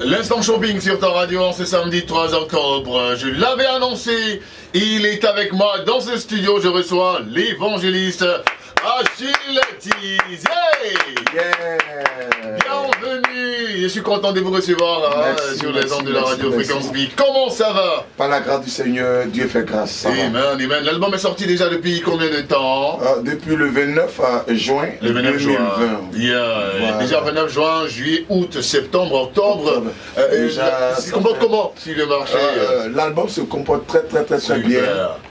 L'instant shopping sur ta radio en ce samedi 3 octobre. Je l'avais annoncé, il est avec moi dans ce studio. Je reçois l'évangéliste Achille Tizier. Bienvenue. Je suis content de vous recevoir sur les ondes de la radio Fréquence Vie. Comment ça va? Par la grâce du Seigneur, Dieu fait grâce. Amen, amen. L'album est sorti déjà depuis combien de temps? Depuis le 29 juin le 29 2020. Voilà. Déjà 29 juin, juillet, août, septembre, octobre. Ça comporte comment sur le marché? L'album se comporte très bien.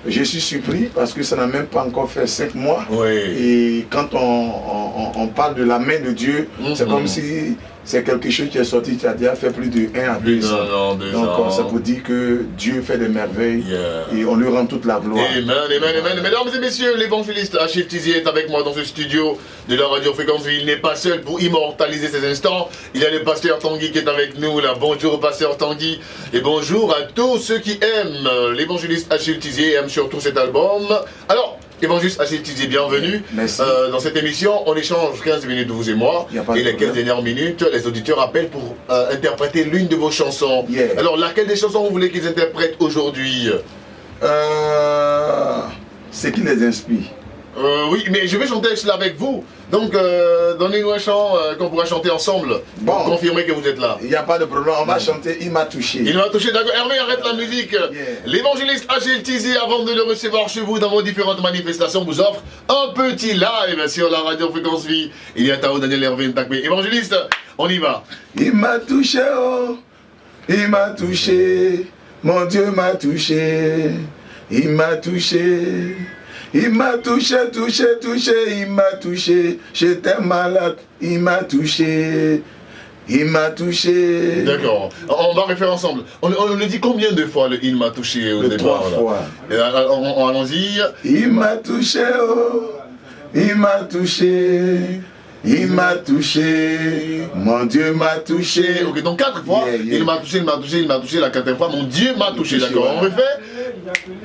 Je suis surpris parce que ça n'a même pas encore fait 5 mois. Oui. Et quand on parle de la main de Dieu, c'est comme si c'est quelque chose qui est sorti, qui a déjà fait plus de 1 à 2 ans. Donc ça vous dit que Dieu fait des merveilles et on lui rend toute la gloire. Amen, amen, amen. Mesdames et messieurs, l'évangéliste Achille Tizier est avec moi dans ce studio de la radio Fréquence Vie. Il n'est pas seul pour immortaliser ces instants. Il y a le pasteur Tanguy qui est avec nous là. Bonjour pasteur Tanguy et bonjour à tous ceux qui aiment l'évangéliste Achille Tizier et aiment surtout cet album. Alors, évangéliste Achille Tizier, bienvenue. Merci. Dans cette émission, on échange 15 minutes, vous et moi. Et les 15 dernières minutes, les auditeurs appellent pour interpréter l'une de vos chansons. Alors, laquelle des chansons vous voulez qu'ils interprètent aujourd'hui? Ce qui les inspire. Oui, mais je vais chanter cela avec vous. Donc, donnez-nous un chant qu'on pourra chanter ensemble. Bon. Pour confirmer que vous êtes là. Il n'y a pas de problème, on va chanter Il m'a touché. Il m'a touché, d'accord. Hervé, arrête la musique. L'évangéliste Achille Tizier, avant de le recevoir chez vous dans vos différentes manifestations, vous offre un petit live sur la radio Fréquence Vie. Il y a Tao Daniel Hervé Ntakwe. Évangéliste, on y va. Il m'a touché, oh, il m'a touché, mon Dieu m'a touché, il m'a touché. Il m'a touché, il m'a touché. J'étais malade, il m'a touché. Il m'a touché. D'accord. On va refaire ensemble. On le dit combien de fois le il m'a touché au départ? 3 fois. Allons-y. Il m'a touché, oh. Il m'a touché. Il m'a touché, mon Dieu m'a touché. Ok, donc 4 fois, il m'a touché, il m'a touché, il m'a touché, la 4e fois, mon Dieu m'a touché, d'accord. On refait.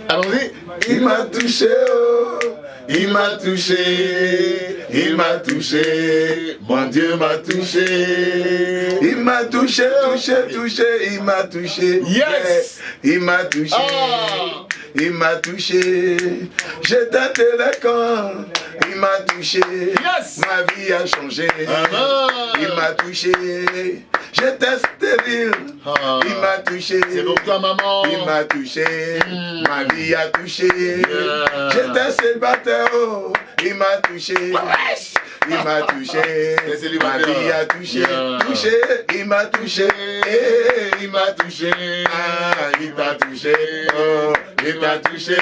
Allons-y. Il m'a touché, oh. Il m'a touché, il m'a touché, mon Dieu m'a touché. Il m'a touché, il m'a touché. Yes. Il m'a touché. Il m'a touché, j'ai tenté le corps, il m'a touché, ma vie a changé, il m'a touché, j'étais stérile, il m'a touché, c'est pour toi maman, il m'a touché, ma vie a touché, j'étais célibataire, oh, il m'a touché, il m'a touché, ma vie a touché, il m'a touché, il m'a touché, il m'a touché, oh. Il m'a touché,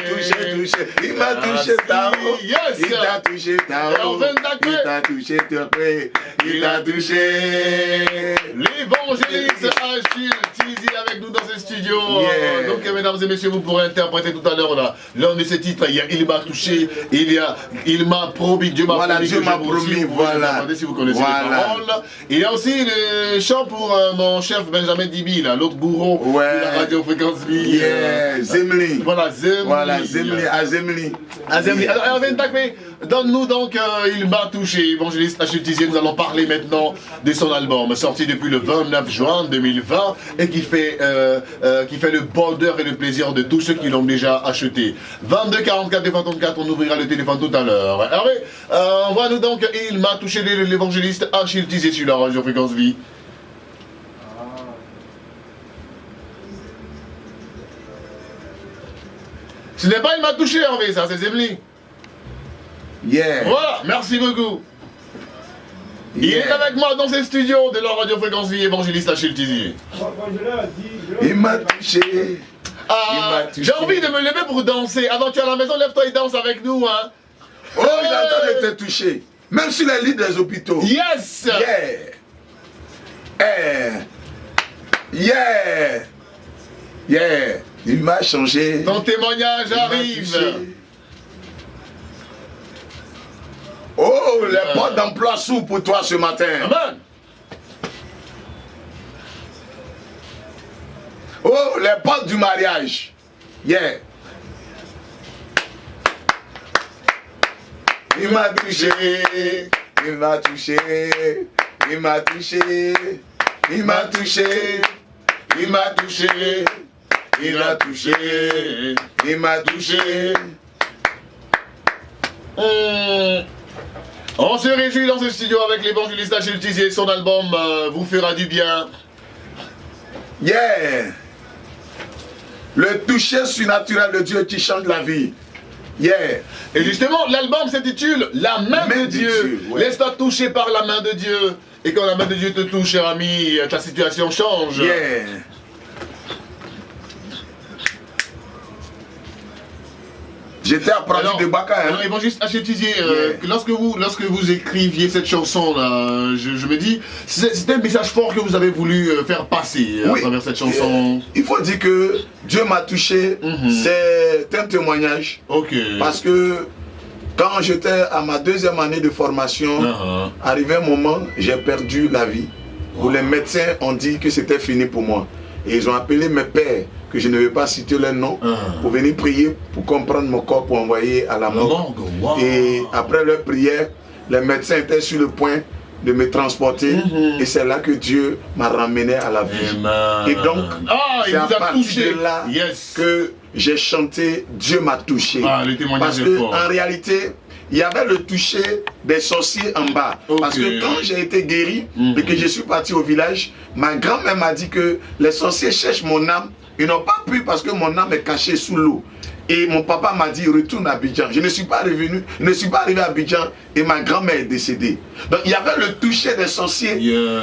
il m'a touché Tao, il t'a touché Tao, il t'a touché Topé, il t'a touché. L'évangéliste Achille Tizier avec nous dans ce studio. Donc mesdames et messieurs, vous pourrez interpréter tout à l'heure l'un de ces titres. Il y a Il m'a touché, il y a Il m'a promis, Dieu m'a promis. Dieu m'a promis, voilà. Si vous connaissez les paroles. Il y a aussi le chant pour mon chef Benjamin Dibi, l'autre bourreau de la radio Fréquence Vie. Zemli. Voilà, Zemli. Alors, Hervé Ntakwe, donne-nous donc Il m'a touché, évangéliste Achille Tizier. Nous allons parler maintenant de son album, sorti depuis le 29 juin 2020 et qui fait le bonheur et le plaisir de tous ceux qui l'ont déjà acheté. 22 44 234, on ouvrira le téléphone tout à l'heure. Hervé, envoie-nous donc Il m'a touché, l'évangéliste Achille Tizier sur la radio Fréquence Vie. Ce n'est pas Il m'a touché, Hervé, ça, c'est Zemli. Voilà, merci beaucoup. Il est avec moi dans ces studios de la radio Fréquence Vie, évangéliste Achille Tizier. Il m'a touché. J'ai envie de me lever pour danser. Avant, tu es à la maison, lève-toi et danse avec nous. Hein. Oh, il a le temps de te toucher. Même sur les lits des hôpitaux. Yes. Il m'a changé. Ton témoignage arrive. Oh, les portes d'emploi s'ouvrent pour toi ce matin. Amen. Oh, les portes du mariage. Il m'a touché. Il m'a touché. Il m'a touché. il m'a touché, il m'a touché, il a touché, il m'a touché. On se réjouit dans ce studio avec l'évangéliste Achille Tizier. Son album vous fera du bien. Yeah. Le toucher surnaturel de Dieu qui change la vie. Yeah. Et justement, l'album s'intitule La main de Dieu. Ouais. Laisse-toi toucher par la main de Dieu. Et quand la main de Dieu te touche, cher ami, ta situation change. Yeah. J'étais apprenti de Baka. Alors, évangéliste Achille Tizier, lorsque vous écriviez cette chanson-là, je me dis, c'était un message fort que vous avez voulu faire passer à travers cette chanson. Il faut dire que Dieu m'a touché, c'est un témoignage. Ok. Parce que quand j'étais à ma 2e année de formation, arrivé un moment, j'ai perdu la vie. Où les médecins ont dit que c'était fini pour moi. Et ils ont appelé mes pères, que je ne vais pas citer leur nom, pour venir prier, pour comprendre mon corps, pour envoyer à la mort. Wow. Et après leur prière, les médecins étaient sur le point de me transporter. Et c'est là que Dieu m'a ramené à la vie. Et donc, c'est à partir de là que j'ai chanté « Dieu m'a touché ». Parce qu'en réalité, il y avait le toucher des sorciers en bas. Parce que quand j'ai été guéri et que je suis parti au village, ma grand-mère m'a dit que les sorciers cherchent mon âme. Ils n'ont pas pu parce que mon âme est cachée sous l'eau. Et mon papa m'a dit retourne à Abidjan. Je ne suis pas revenu, je ne suis pas arrivé à Abidjan et ma grand-mère est décédée. Donc il y avait le toucher des sorciers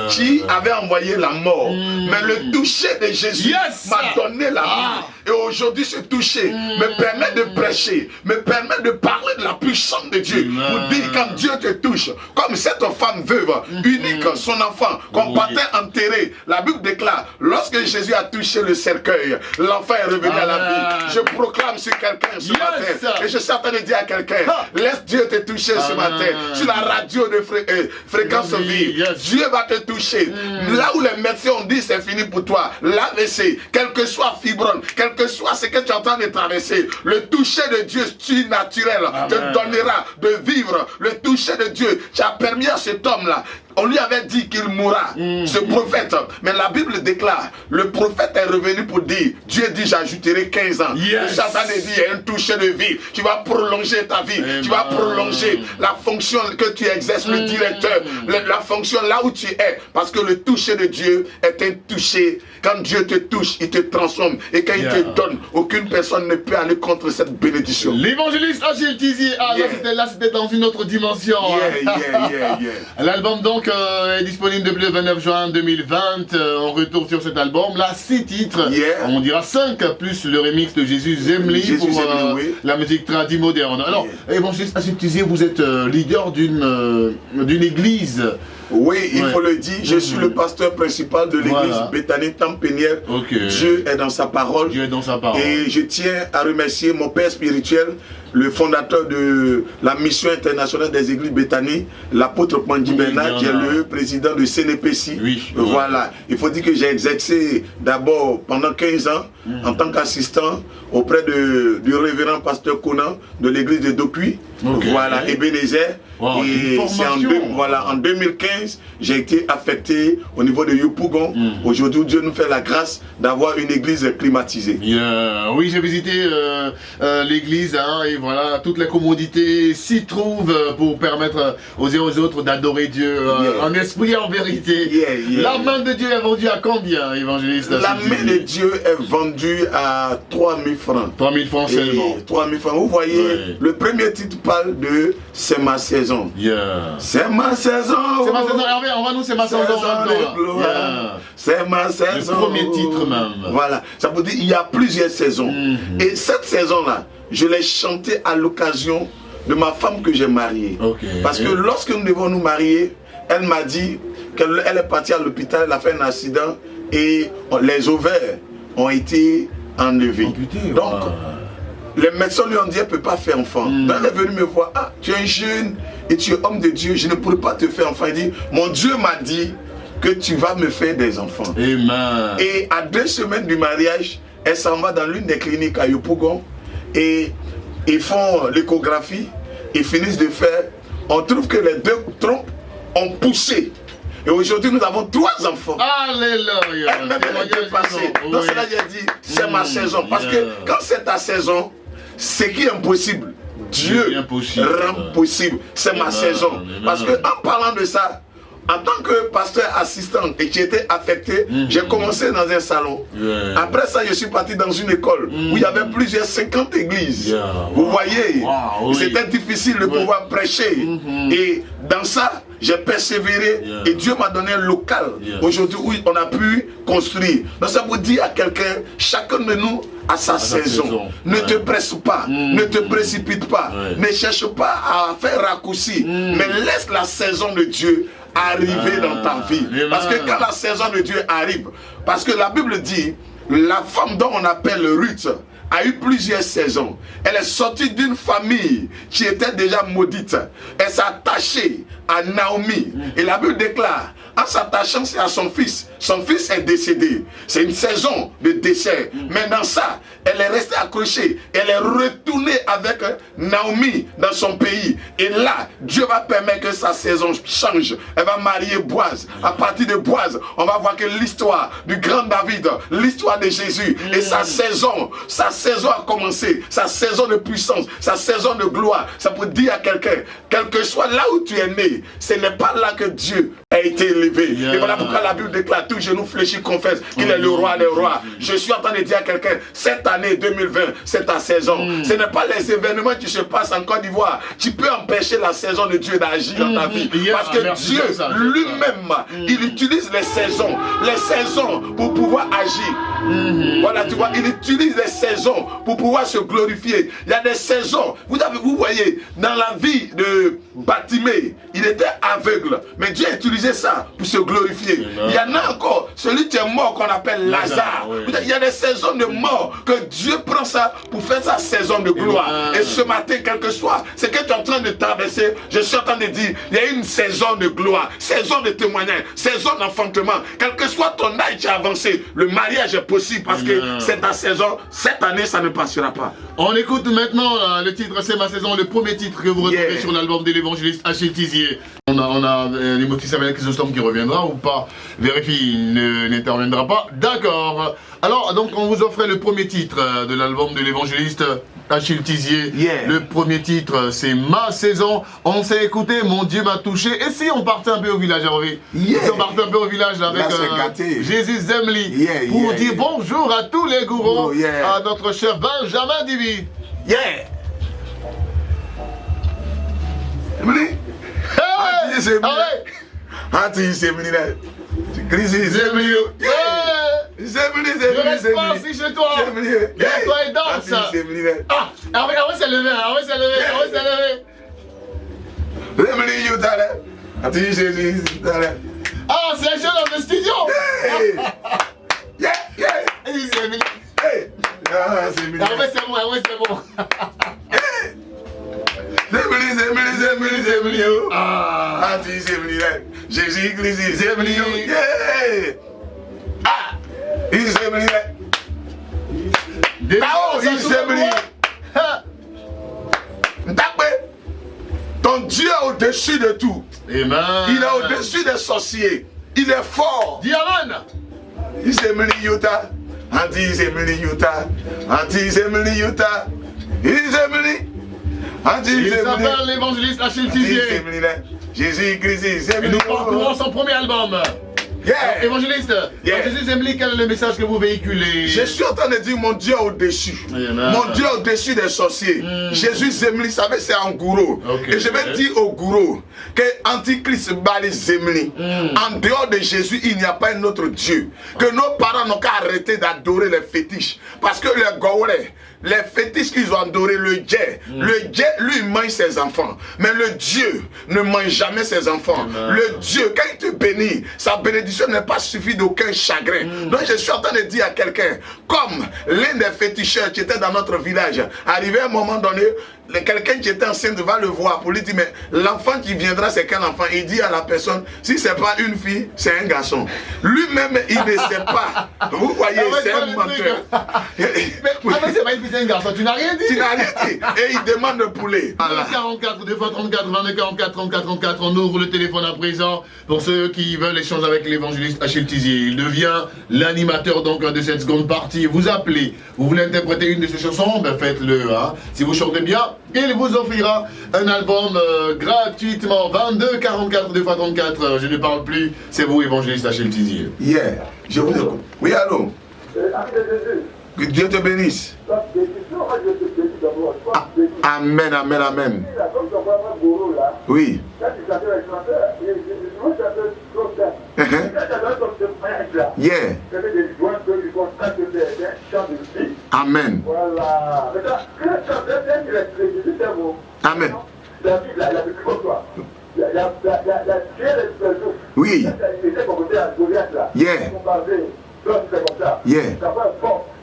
qui avait envoyé la mort. Mais le toucher de Jésus m'a donné la vie. Et aujourd'hui ce toucher me permet de prêcher, me permet de parler de la puissance de Dieu. Pour dire quand Dieu te touche, comme cette femme veuve, unique, son enfant, qu'on partait enterrer. La Bible déclare, lorsque Jésus a touché le cercueil, l'enfant est revenu à la vie. Je proclame sur quelqu'un ce matin. Et je suis en train de dire à quelqu'un, laisse Dieu te toucher ce matin. Sur la radio de fréquence vie. Dieu va te toucher. Là où les médecins ont dit c'est fini pour toi, l'AVC, quel que soit fibrome, quel que soit ce que tu es en train de traverser, le toucher de Dieu surnaturel te donnera de vivre. Le toucher de Dieu, tu as permis à cet homme-là. On lui avait dit qu'il mourra, ce prophète. Mais la Bible déclare, le prophète est revenu pour dire, Dieu dit j'ajouterai 15 ans. Le Satan dit, il y a un toucher de vie. Tu vas prolonger ta vie. Tu vas prolonger la fonction que tu exerces, le directeur, la fonction là où tu es. Parce que le toucher de Dieu est un toucher. Quand Dieu te touche, il te transforme. Et quand il te donne, aucune personne ne peut aller contre cette bénédiction. L'évangéliste Achille Tizier, là c'était dans une autre dimension. L'album donc est disponible depuis le 29 juin 2020. On retourne sur cet album. Là, 6 titres. On dira 5 plus le remix de Jésus Zemli pour la musique tradie moderne. Alors, évangéliste Achille Tizier, vous êtes leader d'une église. Oui, il faut le dire, je suis le pasteur principal de l'église Béthanie Tempénière. Dieu est dans sa parole. Dieu est dans sa parole. Et je tiens à remercier mon père spirituel, le fondateur de la mission internationale des églises Béthanie, l'apôtre Pandi Bernard, qui est le président de CNPC. Voilà, il faut dire que j'ai exercé d'abord pendant 15 ans en tant qu'assistant auprès du révérend pasteur Conan de l'église de Dokuy. Voilà, Ebenezer. Et c'est en 2015, j'ai été affecté au niveau de Yopougon. Aujourd'hui, Dieu nous fait la grâce d'avoir une église climatisée. Oui, j'ai visité l'église et voilà, toutes les commodités s'y trouvent pour permettre aux uns et aux autres d'adorer Dieu en esprit et en vérité. La main de Dieu est vendue à combien, évangéliste? La main de Dieu est vendue à 3000 francs. 3000 francs seulement. 3000 francs. Vous voyez, le premier titre parle de C'est ma saison. C'est ma saison. C'est ma saison. Hervé, on va nous, c'est ma saison. C'est ma saison. Le premier titre même. Voilà. Ça veut dire qu'il y a plusieurs saisons. Et cette saison-là, je l'ai chantée à l'occasion de ma femme que j'ai mariée. Parce que lorsque nous devons nous marier, elle m'a dit qu'elle est partie à l'hôpital, elle a fait un accident et les ovaires ont été enlevés. Donc, les médecins lui ont dit, elle ne peut pas faire enfant. Donc elle est venue me voir, tu es jeune et tu es homme de Dieu, je ne pourrais pas te faire enfant. Elle dit, mon Dieu m'a dit que tu vas me faire des enfants. Amen. Et à 2 semaines du mariage, elle s'en va dans l'une des cliniques à Yopougon et ils font l'échographie, ils finissent de faire, on trouve que les 2 trompes ont poussé. Et aujourd'hui, nous avons 3 enfants. Alléluia. Elle-même, elle était passée. Donc, cela, j'ai dit, c'est ma saison. Parce que quand c'est ta saison, ce qui est impossible, Dieu rend possible. C'est ma saison. Parce que en parlant de ça, en tant que pasteur assistant et qui était affecté, j'ai commencé dans un salon. Après ça, je suis parti dans une école où il y avait plusieurs 50 églises. Vous voyez, c'était difficile de pouvoir prêcher. Et dans ça, j'ai persévéré et Dieu m'a donné un local aujourd'hui où on a pu construire. Donc ça vous dit à quelqu'un, chacun de nous a sa saison. Ne te presse pas, ne te précipite pas, ne cherche pas à faire raccourci, mais laisse la saison de Dieu arriver dans ta vie. Parce que quand la saison de Dieu arrive, parce que la Bible dit, la femme dont on appelle Ruth a eu plusieurs saisons. Elle est sortie d'une famille qui était déjà maudite. Elle s'est attachée à Naomi. Et la Bible déclare, en s'attachant à son fils est décédé. C'est une saison de décès. Mais dans ça, elle est restée accrochée. Elle est retournée avec Naomi dans son pays. Et là, Dieu va permettre que sa saison change. Elle va marier Boaz. À partir de Boaz, on va voir que l'histoire du grand David, l'histoire de Jésus et sa saison a commencé. Sa saison de puissance, sa saison de gloire. Ça peut dire à quelqu'un, quel que soit là où tu es né, ce n'est pas là que Dieu a été élevé. Et voilà pourquoi la Bible déclare, tout genou fléchi confesse qu'il est le roi des rois. Je suis en train de dire à quelqu'un, cette année 2020, c'est ta saison. Ce n'est pas les événements qui se passent en Côte d'Ivoire qui peut empêcher la saison de Dieu d'agir dans ta vie. Parce que Dieu lui-même, il utilise les saisons pour pouvoir agir. Voilà, tu vois, il utilise les saisons pour pouvoir se glorifier. Il y a des saisons. Vous voyez, dans la vie de Bartimée, il était aveugle. Mais Dieu a utilisé ça pour se glorifier. Il y en a encore, celui qui est mort qu'on appelle Lazare. Il y a des saisons de mort que Dieu prend ça pour faire sa saison de gloire. Et ce matin, quel que soit ce que tu es en train de traverser, je suis en train de dire, il y a une saison de gloire, saison de témoignage, saison d'enfantement. Quel que soit ton âge qui a avancé, le mariage est possible parce que c'est ta saison. Cette année, ça ne passera pas. On écoute maintenant le titre, c'est ma saison, le premier titre que vous retrouvez sur l'album de l'évangéliste Achille Tizier. On a l'émotif Samuel Chrysostome qui reviendra ou pas. Vérifie, il n'interviendra pas. D'accord. Alors, donc, on vous offrait le premier titre de l'album de l'évangéliste Achille Tizier. Le premier titre, c'est Ma saison. On s'est écouté, Mon Dieu m'a touché. Et si on partait un peu au village, Henri? Si on partait un peu au village là, avec Jésus Zemli pour dire bonjour à tous les gourous, à notre chef Benjamin Dibi. Anti Zemli là. Crise Zemli. Zemli. Je reste pas assis chez toi. Toi et danse. Ah, on va se lever, on va se lever. Zemli Yutale. Anti Jésus. Ah, c'est un jeu dans le studio. Zemli. C'est bon. Zemli. Anti Zemli. Jésus Christ Zemli. Il Zemli. Ton Dieu est au-dessus de tout. Amen. Il est au-dessus des sorciers. Il est fort. Diamant. Il Zemli Yuta. Anti Zemli Yuta. Anti Zemli Yuta. Il Zemli. Il s'appelle l'évangéliste Achille Tizier. Jésus Christ. Et nous parcourons son premier album. Évangéliste, Jésus Zemli, quel est le message que vous véhiculez? Je suis en train de dire mon Dieu au-dessus. Mon Dieu au-dessus des sorciers. Jésus Zemli, vous savez, c'est un gourou. Et je vais dire au gourou que Antichrist bat les Zemli. En dehors de Jésus, il n'y a pas un autre Dieu. Que nos parents n'ont qu'à arrêter d'adorer les fétiches. Parce que les Gaulais, les fétiches qu'ils ont adoré, le djé, lui, il mange ses enfants. Mais le Dieu ne mange jamais ses enfants. Le Dieu, quand il te bénit, sa bénédiction n'est pas suffisante d'aucun chagrin. Donc je suis en train de dire à quelqu'un, comme l'un des féticheurs qui était dans notre village, arrivé à un moment donné, quelqu'un qui était enceinte va le voir pour lui dire, mais l'enfant qui viendra, c'est quel enfant? Il dit à la personne, si c'est pas une fille, c'est un garçon. Lui-même, il ne sait pas. Vous voyez, c'est un menteur. Mais c'est pas une fille, c'est un garçon, tu n'as rien dit. Tu n'as rien dit. Et il demande le poulet. 44, 2 fois 34, 22, 44, 34, 34. On ouvre le téléphone à présent pour ceux qui veulent échanger avec l'évangéliste Achille Tizier. Il devient l'animateur donc de cette seconde partie. Vous appelez, vous voulez interpréter une de ses chansons, ben faites-le. Hein. Si vous chantez bien, il vous offrira un album gratuitement. 22 44 2 fois 34. Je ne parle plus. C'est vous, évangéliste Achille Tizier. Yeah, je vous écoute. Oui, allô? Que Dieu te bénisse. Amen, amen, amen. Oui. Yeah. Amen. Amen. Oui. Yeah. Yeah.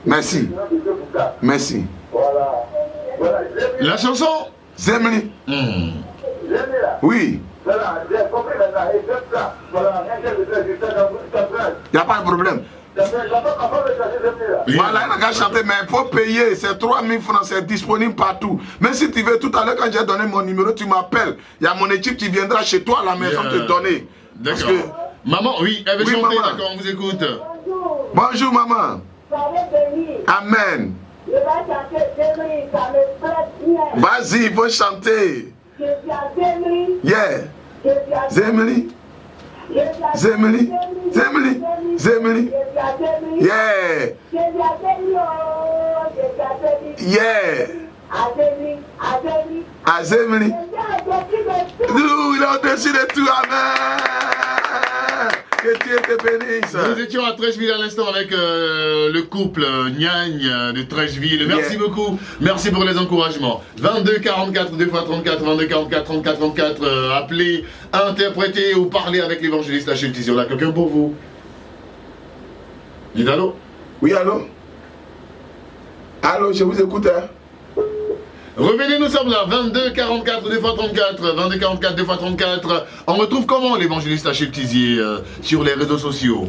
Merci. Merci. La chanson Zemli. Oui. Il n'y a pas de problème. Voilà, il a chanté, mais il faut payer. C'est 3000 francs, c'est disponible partout. Même si tu veux, tout à l'heure, quand j'ai donné mon numéro, tu m'appelles. Il y a mon équipe qui viendra chez toi à la maison te donner. D'accord. Que... Maman, oui, elle veut chanter, d'accord, on vous écoute. Bonjour, maman. Amen. Vas-y, il faut chanter. Yeah. Zemli. Zemli. Zemli. Zemli. Yeah. Yeah. Azemli. Nous, il est au-dessus de tout. Amen. Que Dieu te bénisse. Nous étions à Trècheville à l'instant avec le couple Nyagne de Trècheville. Merci beaucoup. Merci pour les encouragements. 22 44 2 fois 34, 22 44 34 34. Appelez, interprétez ou parlez avec l'évangéliste Achille Tizier. On a quelqu'un pour vous. Dites allô? Oui, allô? Allô, je vous écoute. Hein? Revenez, nous sommes là, 22 44 2 fois 34, 22 44 2 fois 34. On retrouve comment l'évangéliste Achille Tizier sur les réseaux sociaux?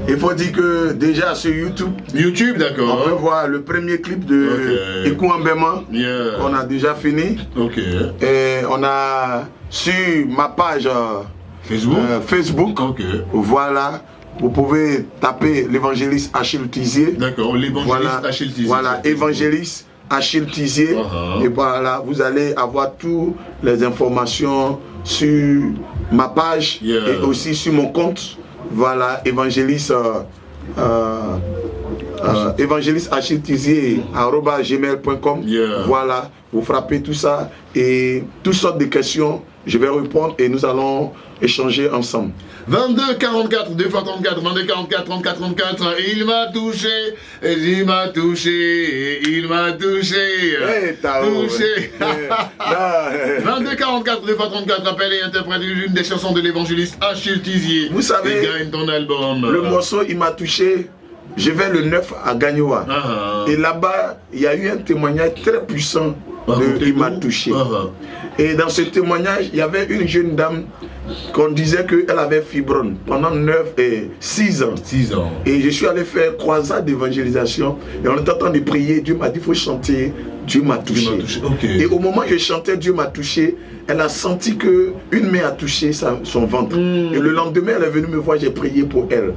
Il faut dire que déjà sur YouTube. YouTube, d'accord. On peut voir le premier clip de Ekou Ambema. On a déjà fini. Ok. Et on a sur ma page Facebook. Ok. Voilà. Vous pouvez taper l'évangéliste Achille Tizier. D'accord, l'évangéliste Achille Tizier. Voilà, évangéliste Achille Tizier. Et voilà, vous allez avoir toutes les informations sur ma page et aussi sur mon compte. Voilà, évangéliste Achille Tizier @gmail.com. Voilà, vous frappez tout ça et toutes sortes de questions. Je vais répondre et nous allons échanger ensemble. 22 44 2 fois 34, 22 44 34 34. Il m'a touché, il m'a touché, il m'a touché. Touché. 22 44 2 fois 34. Appelle et interprète l'une des chansons de l'évangéliste Achille Tizier. Vous savez, gagne ton album. Le morceau Il m'a touché. Je vais le 9 à Gagnoa. Et là-bas, il y a eu un témoignage très puissant de Il m'a touché. Et dans ce témoignage, il y avait une jeune dame qu'on disait qu'elle avait fibrome pendant 6 ans. 6 ans. Et je suis allé faire croisade d'évangélisation. Et on était en train de prier. Dieu m'a dit, il faut chanter. Dieu m'a touché. Et au moment où je chantais Dieu m'a touché, elle a senti qu'une main a touché son ventre. Et le lendemain, elle est venue me voir, j'ai prié pour elle.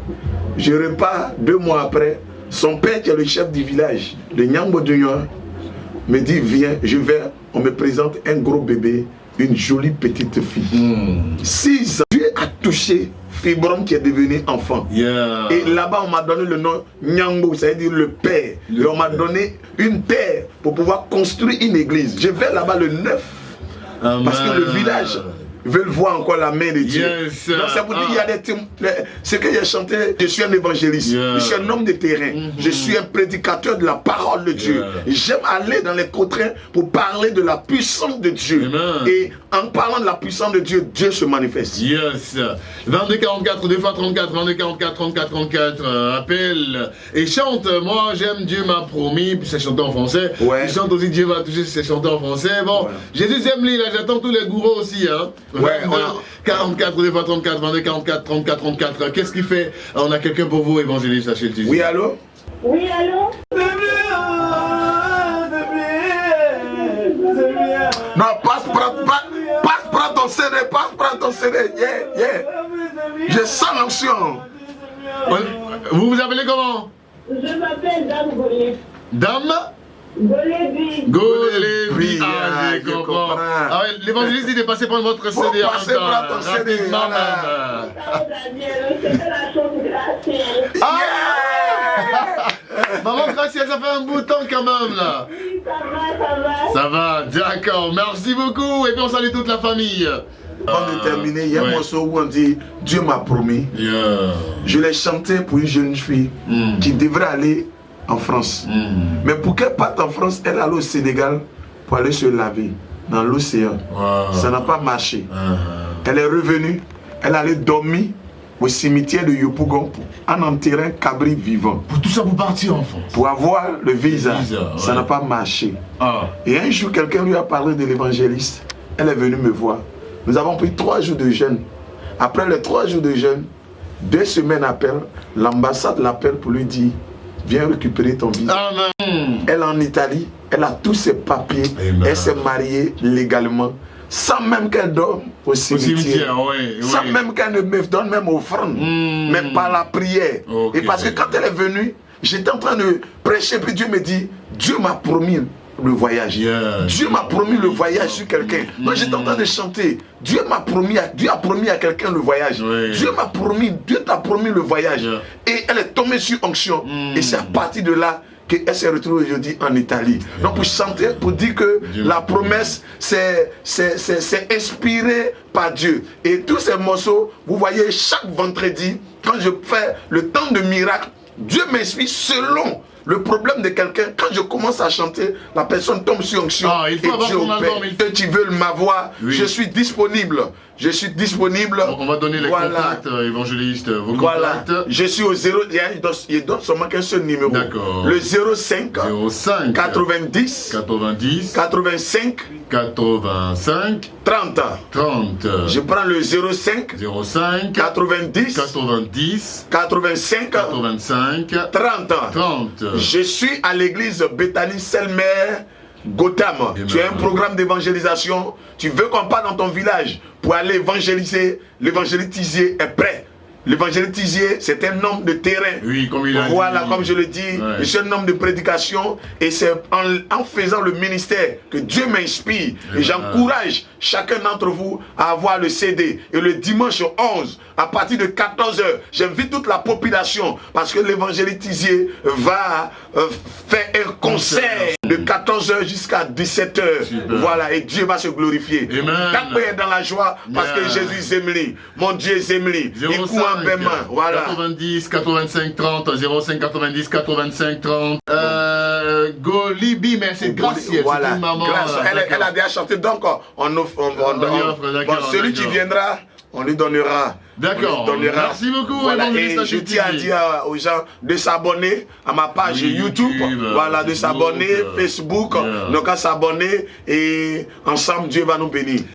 Je repars 2 mois après. Son père, qui est le chef du village de Nyambo Dunyon, me dit, viens, je vais, on me présente un gros bébé, une jolie petite fille. 6 ans, Dieu a touché fibrome qui est devenu enfant. Et là-bas, on m'a donné le nom Nyambo, ça veut dire le père. Et on m'a donné une terre pour pouvoir construire une église. Je vais là-bas le 9. Parce que le village veulent voir encore la main de Dieu. Yes. Donc ça vous dit, il y a des ce que j'ai chanté, je suis un évangéliste, je suis un homme de terrain, je suis un prédicateur de la parole de Dieu. J'aime aller dans les côtés pour parler de la puissance de Dieu. Amen. Et en parlant de la puissance de Dieu, Dieu se manifeste. Yes. 22 44, 2 fois 34, 22 44, 34, 34, appelle et chante. Moi j'aime Dieu m'a promis, puis c'est chanté en français. Ouais. Il chante aussi Dieu va toucher, c'est chanté en français. Bon, Ouais. Jésus aime lui, là j'attends tous les gourous aussi. Hein. Ouais, 22, 44, 2 fois 34, 22 44, 34, 34. Qu'est-ce qu'il fait? On a quelqu'un pour vous, évangéliste Achille Tizi. Oui, allô? Oui, allô? Non, prends ton CD, prends ton CD. Yeah. Je sens l'onction. Vous vous appelez comment? Je m'appelle Dame Golébi. Dame Golébi. Golébi. Ah, je je comprends. comprends. Ah ouais, l'évangéliste il est passé par votre CD en passer même temps. par ton CD, Rapidement voilà. même. C'était la chose gracieuse. Maman Gracia, ça fait un bout de temps quand même là. Oui, ça va. Ça va, d'accord, merci beaucoup. Et puis on salue toute la famille. Avant de terminer, il y a un ouais. morceau où on dit Dieu m'a promis. Yeah. Je l'ai chanté pour une jeune fille qui devrait aller en France. Mais pour qu'elle parte en France, elle allait au Sénégal pour aller se laver dans l'océan. Wow. Ça n'a pas marché. Elle est revenue, elle allait dormir au cimetière de Yopougon en enterrant un cabri vivant. Pour tout ça, vous partir en France. Pour avoir le visa, ça ouais. n'a pas marché. Ah. Et un jour, quelqu'un lui a parlé de l'évangéliste. Elle est venue me voir. Nous avons pris 3 jours de jeûne. Après les 3 jours de jeûne, 2 semaines après, l'ambassade l'appelle pour lui dire viens récupérer ton visa. Amen. Elle est en Italie, elle a tous ses papiers, Amen. elle s'est mariée légalement, sans même qu'elle dorme au cimetière. Oui, Sans oui. même qu'elle ne me donne même offrande, mais par la prière. Ok. Et parce que quand elle est venue, j'étais en train de prêcher, puis Dieu me dit, Dieu m'a promis le voyage. Yeah. Dieu m'a promis le voyage sur quelqu'un. Moi j'étais en train de chanter. Dieu a promis à quelqu'un le voyage. Oui. Dieu t'a promis le voyage. Yeah. Et elle est tombée sur onction. Et c'est à partir de là qu'elle s'est retrouvée aujourd'hui en Italie. Donc pour chanter, pour dire que Dieu la promesse, c'est inspiré par Dieu. Et tous ces morceaux, vous voyez, chaque vendredi, quand je fais le temps de miracle, Dieu m'inspire selon le problème de quelqu'un. Quand je commence à chanter, la personne tombe sur onction. Ah, il faut avoir Dieu ton opère. album, Ceux qui veulent ma voix, Oui. je suis disponible. Je suis disponible. On va donner les Voilà. contacts, évangélistes. Vos Voilà, contacts. je suis au 0, il donne seulement qu'un seul numéro. D'accord. Le 05 05 90 90 85 85 30. 30 Je prends le 05 05 90 90 85 85 30. 30. Je suis à l'église Bethany Selmer Gotham. Tu as un programme d'évangélisation. Tu veux qu'on parte dans ton village pour aller évangéliser. L'évangéliste Tizier est prêt. L'évangéliste Tizier, c'est un homme de terrain. Oui, comme il a Voilà, dit. comme je le dis, Ouais. je suis un homme de prédication et c'est en faisant le ministère que Dieu m'inspire. Et j'encourage chacun d'entre vous à avoir le CD. Et le dimanche 11, à partir de 14 h, j'invite toute la population parce que l'évangéliste Tizier va faire un concert de 14 h jusqu'à 17 h. Super. Voilà, et Dieu va se glorifier. Amen. Quand est dans la joie, parce que Yeah. Jésus Zemli, mon Dieu Zemli, 05 voilà. 90 85 30 05 90 85 30 Golibi, mais c'est gracieux. Voilà. C'est une maman. Grâce. Elle a d'accord. déjà chanté, donc on offre. D'accord, celui qui d'accord. viendra, on lui donnera. D'accord. On lui donnera. Merci beaucoup, Voilà. évangéliste Et je Achille tiens à Tizi. dire aux gens de s'abonner à ma page Oui, YouTube. Voilà, de Facebook, s'abonner, Facebook. yeah. Donc à s'abonner et ensemble Dieu va nous bénir.